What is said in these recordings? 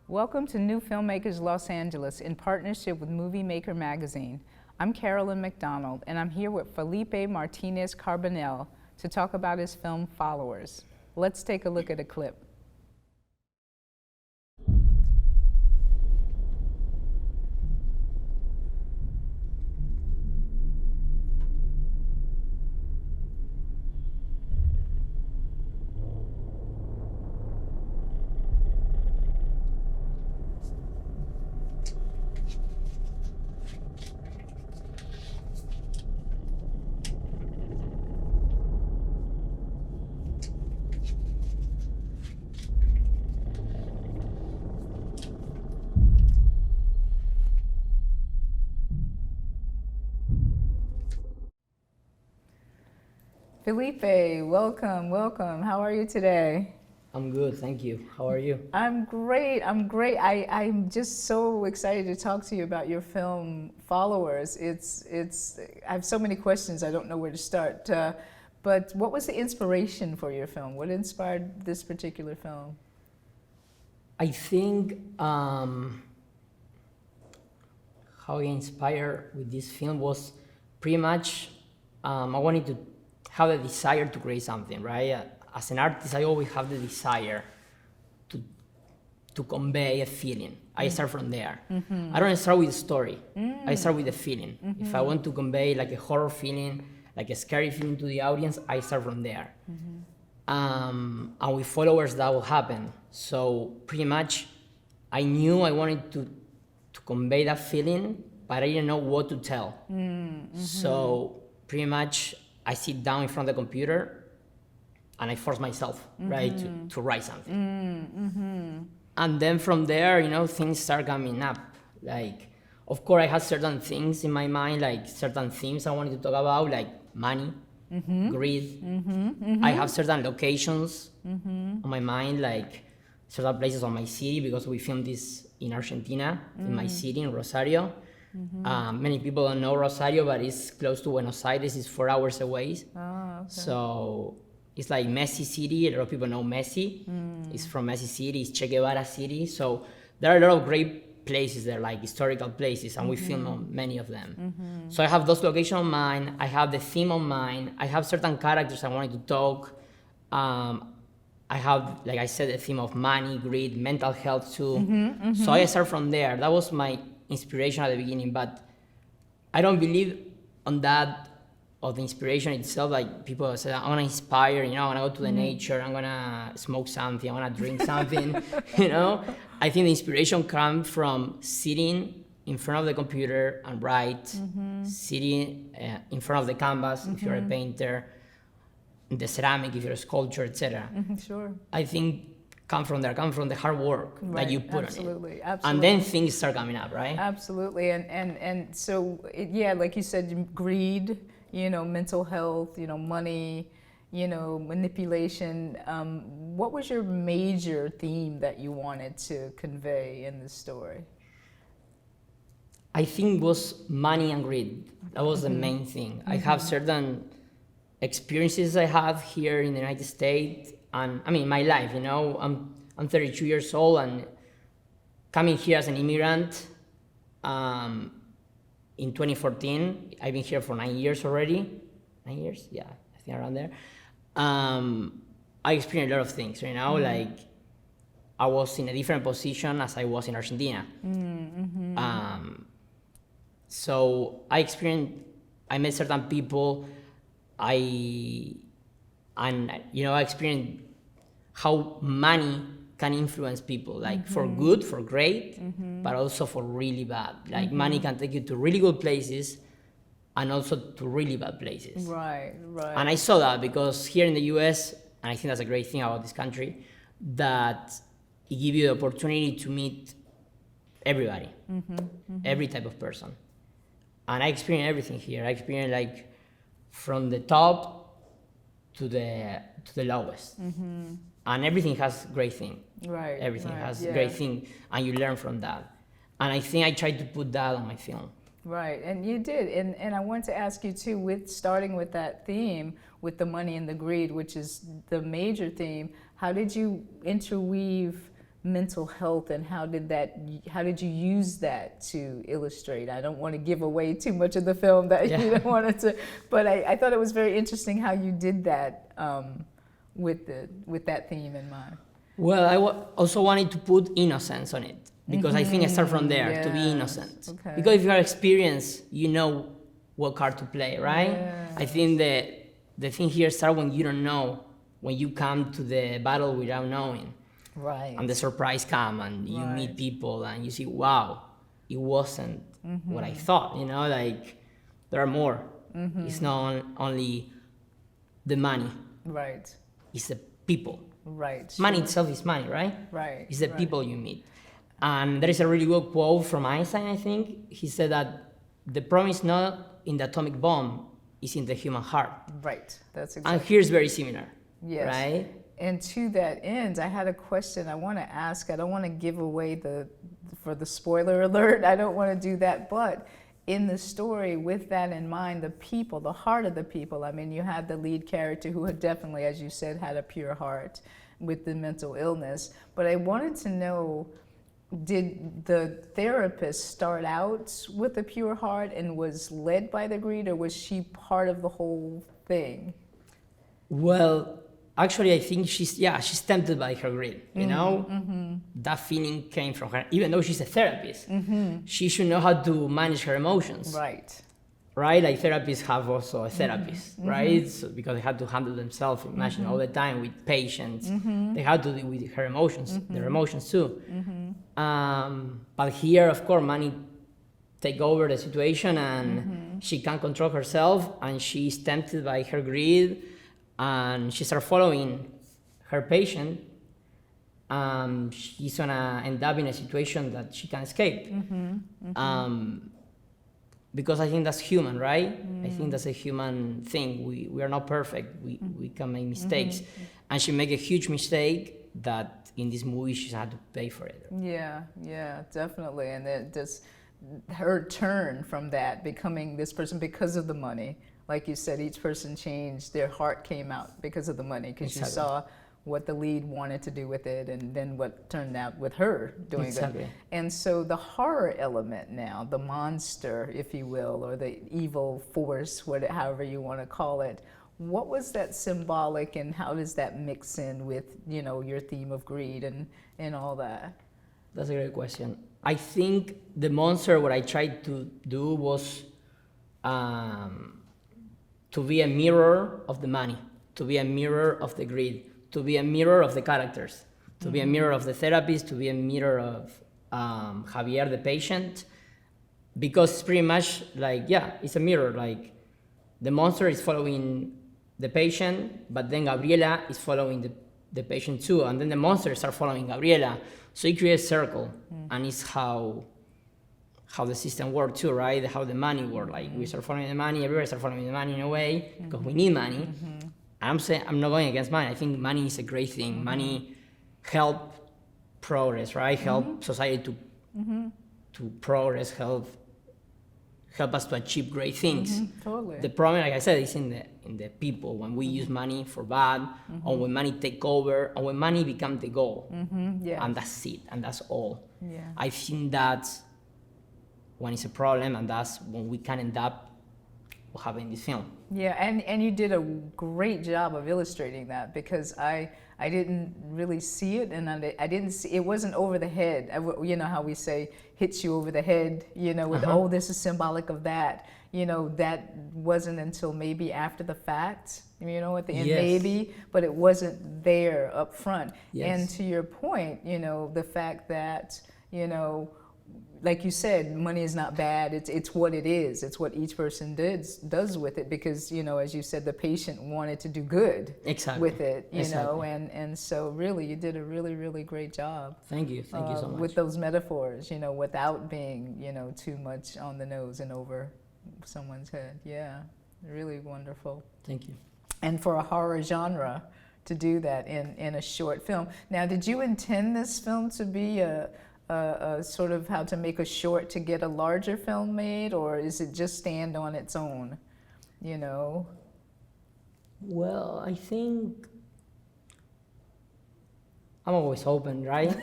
Welcome to NewFilmmakers Los Angeles in partnership with Movie Maker magazine. I'm Carolyn McDonald, and I'm here with Felipe Martinez Carbonell to talk about his film Followers. Let's take a look at a clip. Felipe, welcome, welcome. How are you today? I'm good, thank you. How are you? I'm great, I'm great. I'm just so excited to talk to you about your film, Followers. I have so many questions, I don't know where to start. But what was the inspiration for your film? What inspired this particular film? I think how I inspired with this film was pretty much I wanted to have the desire to create something, right? As an artist, I always have the desire to convey a feeling. I start from there. Mm-hmm. I don't start with a story. I start with a feeling. Mm-hmm. If I want to convey like a horror feeling, like a scary feeling to the audience, I start from there. Mm-hmm. And with Followers, that will happen. So pretty much, I knew I wanted to convey that feeling, but I didn't know what to tell. Mm-hmm. So pretty much, I sit down in front of the computer and I force myself, mm-hmm. right, to write something. Mm-hmm. And then from there, things start coming up. Like, of course, I had certain things in my mind, like certain themes I wanted to talk about, like money, mm-hmm. greed. Mm-hmm. Mm-hmm. I have certain locations mm-hmm. on my mind, like certain places on my city, because we filmed this in Argentina, in my city, in Rosario. Mm-hmm. Many people don't know Rosario, but it's close to Buenos Aires. It's 4 hours away. Oh, okay. So it's like Messi City. A lot of people know Messi. It's from Messi City. It's Che Guevara City. So there are a lot of great places there, like historical places, and we film on many of them. Mm-hmm. So I have those locations on mind. I have the theme on mind. I have certain characters I wanted to talk. I have, like I said, the theme of money, greed, mental health too. Mm-hmm, mm-hmm. So I start from there. That was my inspiration at the beginning, but I don't believe on that, of the inspiration itself. Like people say, I'm gonna inspire, I'm gonna go to the nature, I'm gonna smoke something, I'm gonna drink something, I think the inspiration comes from sitting in front of the computer and write, sitting in front of the canvas if you're a painter, the ceramic if you're a sculptor, etc. Sure. I think come from the hard work that you put absolutely, on it. Absolutely. And then things start coming up, right? Absolutely. And so, like you said, greed, mental health, money, manipulation. What was your major theme that you wanted to convey in this story? I think it was money and greed. That was the main thing. I have certain experiences I have here in the United States, and I mean my life, I'm 32 years old, and coming here as an immigrant in 2014, I've been here for 9 years already. 9 years? Yeah, I think around there. I experienced a lot of things, like I was in a different position as I was in Argentina. So I met certain people, I experienced how money can influence people, like for good, for great, but also for really bad. Like money can take you to really good places and also to really bad places. Right. And I saw that because here in the US, and I think that's a great thing about this country, that it gives you the opportunity to meet everybody, every type of person. And I experienced everything here. I experienced like from the top to the lowest. And everything has great thing. Right. Everything has great thing, and you learn from that. And I think I tried to put that on my film. Right, and you did. And I want to ask you too, starting with that theme, with the money and the greed, which is the major theme, how did you interweave mental health, and how did you use that to illustrate? I don't want to give away too much of the film that you don't want it to, but I thought it was very interesting how you did that with that theme in mind. Well, I also wanted to put innocence on it, because I think I start from there, to be innocent. Okay. Because if you are experienced, you know what card to play, right? Yes. I think that the thing here starts when you don't know, when you come to the battle without knowing. Right. And the surprise come, and you meet people, and you see, wow, it wasn't what I thought, like there are more. It's not only the money. Right. It's the people. Right. Money itself is money, right? Right. It's the people you meet. And there is a really good quote from Einstein, I think. He said that the problem is not in the atomic bomb, it's in the human heart. Right. That's And exactly. here's very similar. Yes. Right? And to that end, I had a question I want to ask. I don't want to give away for the spoiler alert. I don't want to do that. But in the story, with that in mind, the people, the heart of the people, I mean, you had the lead character who had definitely, as you said, had a pure heart with the mental illness. But I wanted to know, did the therapist start out with a pure heart and was led by the greed, or was she part of the whole thing? Well, actually, I think she's tempted by her greed, That feeling came from her. Even though she's a therapist, she should know how to manage her emotions. Right. Right? Like therapists have also a therapist, right? So, because they have to handle themselves, imagine all the time with patients. They have to deal with her emotions, their emotions too. But here, of course, money take over the situation, and she can't control herself, and she's tempted by her greed, and she starts following her patient. She's gonna end up in a situation that she can't escape. Because I think that's human, right? I think that's a human thing. We are not perfect. We can make mistakes. And she made a huge mistake that in this movie she's had to pay for it. Yeah, definitely. And it just, her turn from that, becoming this person because of the money. Like you said, each person changed, their heart came out because of the money, because you saw what the lead wanted to do with it, and then what turned out with her doing it. And so the horror element now, the monster, if you will, or the evil force, however you want to call it, what was that symbolic, and how does that mix in with, your theme of greed and all that? That's a great question. I think the monster, what I tried to do was to be a mirror of the money, to be a mirror of the greed, to be a mirror of the characters, to be a mirror of the therapist, to be a mirror of Javier, the patient, because it's pretty much like, it's a mirror. Like the monster is following the patient, but then Gabriela is following the patient too, and then the monsters are following Gabriela. So it creates a circle, and it's how the system works too, right? How the money works. Like we start following the money, everybody starts following the money in a way, because we need money. I'm not going against money. I think money is a great thing. Money help progress, right? Help society to progress, help us to achieve great things. Totally. The problem, like I said, is in the people. When we use money for bad, or when money take over, or when money becomes the goal, and that's it, and that's all. Yeah. I think that's when it's a problem, and that's when we can end up what happened in this film. Yeah, and you did a great job of illustrating that, because I didn't really see it, and I didn't see, it wasn't over the head. You know how we say, hits you over the head, with, oh, this is symbolic of that. That wasn't until maybe after the fact, at the end, maybe, but it wasn't there up front. And to your point, the fact that, like you said, money is not bad. It's what it is. It's what each person does with it, because, as you said, the patient wanted to do good with it, and so really you did a really, really great job. Thank you so much. With those metaphors, without being, too much on the nose and over someone's head. Yeah, really wonderful. Thank you. And for a horror genre to do that in a short film. Now, did you intend this film to be a sort of how to make a short to get a larger film made, or is it just stand on its own, Well, I think I'm always open, right?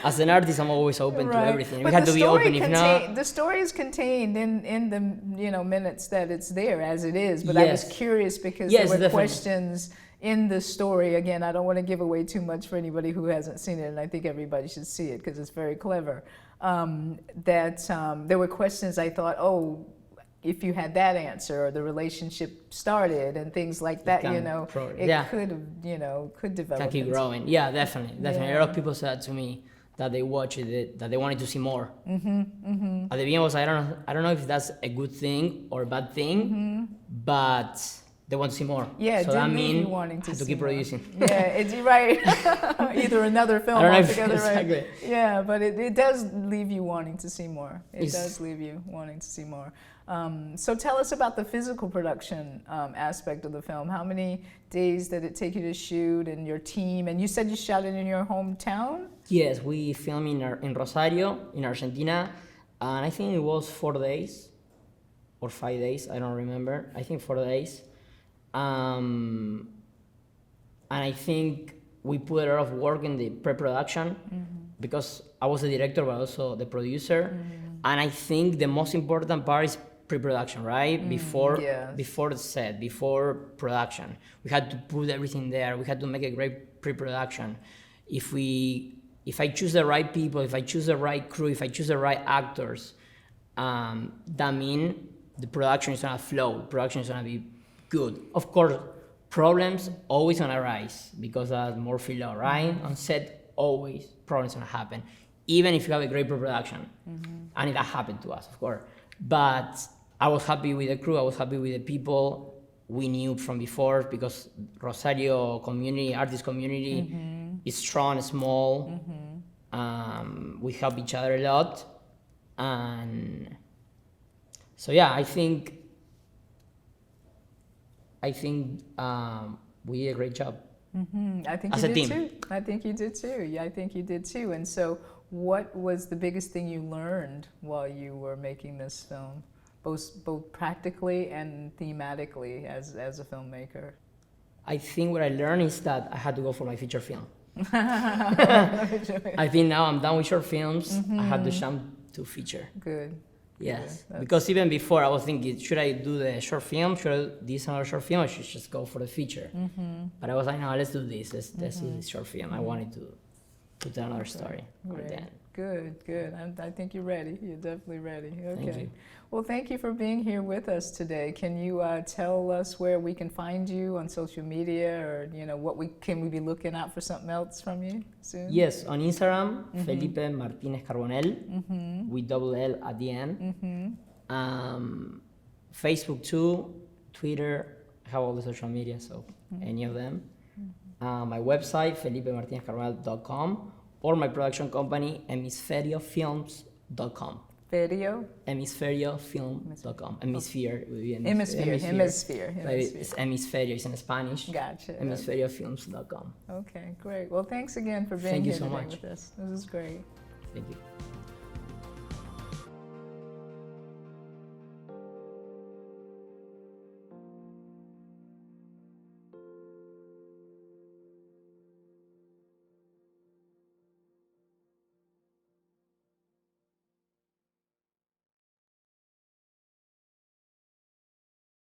As an artist, I'm always open to everything. But we had to be open. If not, the story is contained in the minutes that it's there as it is. But I was curious because there were questions in the story. Again, I don't want to give away too much for anybody who hasn't seen it, and I think everybody should see it because it's very clever. There were questions I thought, oh, if you had that answer or the relationship started and things like that, could have, could develop. Can keep growing. Yeah, definitely. A lot of people said to me that they watched it, that they wanted to see more. At the beginning, was I don't know if that's a good thing or a bad thing, but they want to see more. Yeah, so that means wanting to keep producing. Yeah, it's right. Either another film altogether, exactly. Right? Yeah, but it does leave you wanting to see more. It does leave you wanting to see more. So tell us about the physical production aspect of the film. How many days did it take you to shoot, and your team? And you said you shot it in your hometown? Yes, we filmed in Rosario, in Argentina, and I think it was 4 days or 5 days. I don't remember. I think 4 days. And I think we put a lot of work in the pre-production because I was the director but also the producer. And I think the most important part is pre-production, right? Before the set, before production. We had to put everything there. We had to make a great pre-production. If I choose the right people, if I choose the right crew, if I choose the right actors, that means the production is gonna flow. Production is gonna be good. Of course, problems always gonna arise because that's Murphy law, right? On set, always problems gonna happen, even if you have a great pre-production. And that happened to us, of course. But I was happy with the crew. I was happy with the people we knew from before because Rosario community, artist community, is strong, small. We help each other a lot, and so yeah, I think we did a great job. I think you did too. I think you did too. Yeah, I think you did too. And so, what was the biggest thing you learned while you were making this film, both practically and thematically as a filmmaker? I think what I learned is that I had to go for my feature film. I think now I'm done with short films. I had to jump to feature. Good. Yes, because even before I was thinking, should I do the short film? Should I do another short film? Or should I just go for the feature? But I was like, no, let's do this. Let's do this short film. I wanted to tell another story. Good. I think you're ready. You're definitely ready. Okay. Thank you. Well, thank you for being here with us today. Can you tell us where we can find you on social media, or can we be looking out for something else from you soon? Yes, on Instagram, Felipe Martinez Carbonell with double L at the end. Facebook too, Twitter. I have all the social media, so any of them. My website, felipemartinezcarbonell.com, or my production company, hemisferiofilms.com. Video? Hemisferiofilm.com. Hemisphere would be Hemisphere. It's hemisferio, it's in Spanish. Gotcha. Hemisferiofilms.com. Okay, great. Well, thanks again for being here today with us. This is great. Thank you.